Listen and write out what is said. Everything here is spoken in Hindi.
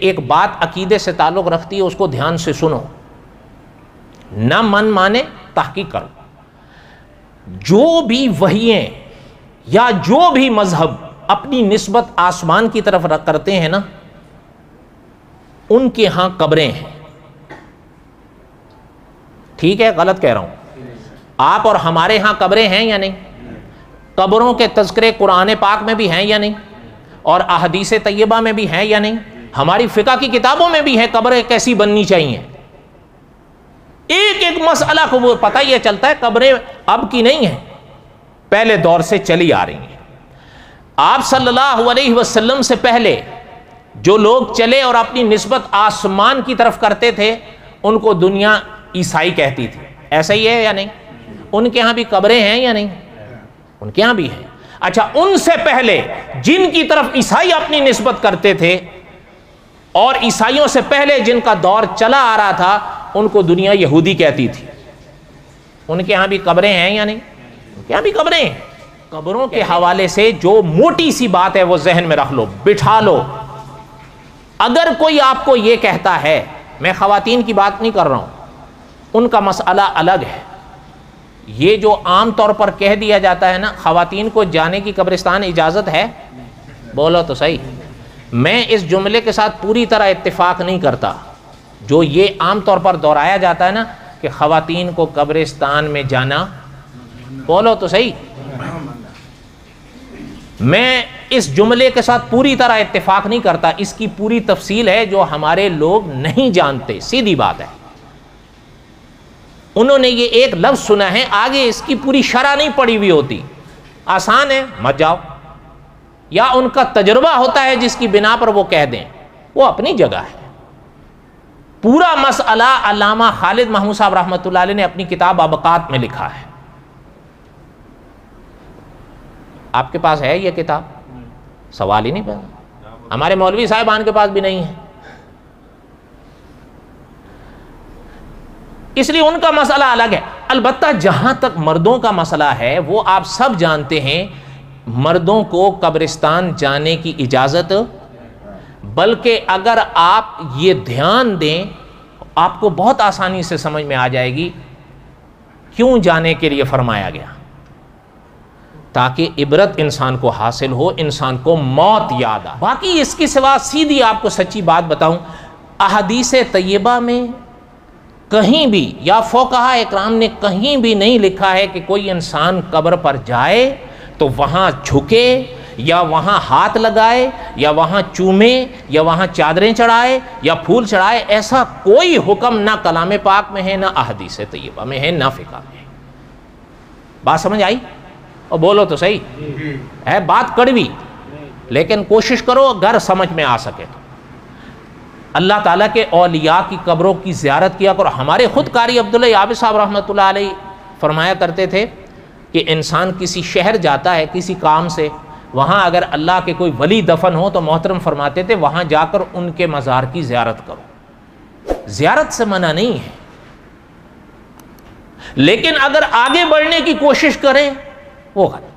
एक बात अकीदे से ताल्लुक़ रखती है, उसको ध्यान से सुनो, ना मन माने तहकीक करो। जो भी वहियें या जो भी मजहब अपनी निस्बत आसमान की तरफ करते हैं ना, उनके यहां कब्रें हैं। ठीक है, गलत कह रहा हूं? आप और हमारे यहां कब्रें हैं या नहीं? कब्रों के तज़किरे कुरान पाक में भी हैं या नहीं? और अहदीस तैयबा में भी हैं या नहीं? हमारी फ़िक़ह की किताबों में भी है कब्रें कैसी बननी चाहिए। एक एक मसला को वो पता ही चलता है। कब्रें अब की नहीं है, पहले दौर से चली आ रही हैं। आप सल्लल्लाहु अलैहि वसल्लम से पहले जो लोग चले और अपनी निस्बत आसमान की तरफ करते थे, उनको दुनिया ईसाई कहती थी। ऐसा ही है या नहीं? उनके यहां भी कब्रें हैं या नहीं? उनके यहां भी हैं। अच्छा, उनसे पहले जिनकी तरफ ईसाई अपनी निस्बत करते थे और ईसाइयों से पहले जिनका दौर चला आ रहा था, उनको दुनिया यहूदी कहती थी। उनके यहां भी कब्रें हैं या नहीं? उनके यहां भी कब्रें हैं। कब्रों के हवाले से जो मोटी सी बात है वो जहन में रख लो, बिठा लो। अगर कोई आपको ये कहता है, मैं खवातीन की बात नहीं कर रहा हूं, उनका मसला अलग है। ये जो आम तौर पर कह दिया जाता है ना, खवातीन को जाने की कब्रिस्तान इजाज़त है, बोलो तो सही। मैं इस जुमले के साथ पूरी तरह इत्तेफाक नहीं करता। जो ये आम तौर पर दोहराया जाता है ना कि खवातीन को कब्रिस्तान में जाना, बोलो तो सही, मैं इस जुमले के साथ पूरी तरह इत्तेफाक नहीं करता। इसकी पूरी तफसील है जो हमारे लोग नहीं जानते, सीधी बात है। उन्होंने ये एक लफ्ज़ सुना है, आगे इसकी पूरी शरह नहीं पड़ी हुई होती। आसान है, मत जाओ, या उनका तजुर्बा होता है जिसकी बिना पर वो कह दें, वो अपनी जगह है। पूरा मसला अल्लामा खालिद महमूद साहब रहमतुल्लाह अलैह ने अपनी किताब अबकात में लिखा है। आपके पास है ये किताब? सवाल ही नहीं पैदा। हमारे मौलवी साहिबान के पास भी नहीं है, इसलिए उनका मसला अलग है। अलबत्ता जहां तक मर्दों का मसला है, वो आप सब जानते हैं, मर्दों को कब्रिस्तान जाने की इजाज़त, बल्कि अगर आप ये ध्यान दें, आपको बहुत आसानी से समझ में आ जाएगी क्यों जाने के लिए फरमाया गया। ताकि इबरत इंसान को हासिल हो, इंसान को मौत याद आ। बाकी इसके सिवा सीधी आपको सच्ची बात बताऊं, अहदीस तैयबा में कहीं भी या फ़ुक़हा इकराम ने कहीं भी नहीं लिखा है कि कोई इंसान कब्र पर जाए तो वहाँ झुके या वहाँ हाथ लगाए या वहाँ चूमे या वहाँ चादरें चढ़ाए या फूल चढ़ाए। ऐसा कोई हुक्म ना कलाम पाक में है, ना अहदीस तैयबा में है, ना फ़िक़ह में है। बात समझ आई? और बोलो तो सही है। बात कड़वी, लेकिन कोशिश करो अगर समझ में आ सके तो। अल्लाह ताला के औलिया की कब्रों की ज़ियारत किया करो। हमारे ख़ुद कारी अब्दुल्ला याबिस साहब रहमतुल्लाह अलैह फरमाया करते थे कि इंसान किसी शहर जाता है किसी काम से, वहाँ अगर अल्लाह के कोई वली दफन हो तो मोहतरम फरमाते थे वहाँ जाकर उनके मज़ार की ज़ियारत करो। ज़ियारत से मना नहीं है, लेकिन अगर आगे बढ़ने की कोशिश करें वो गलत।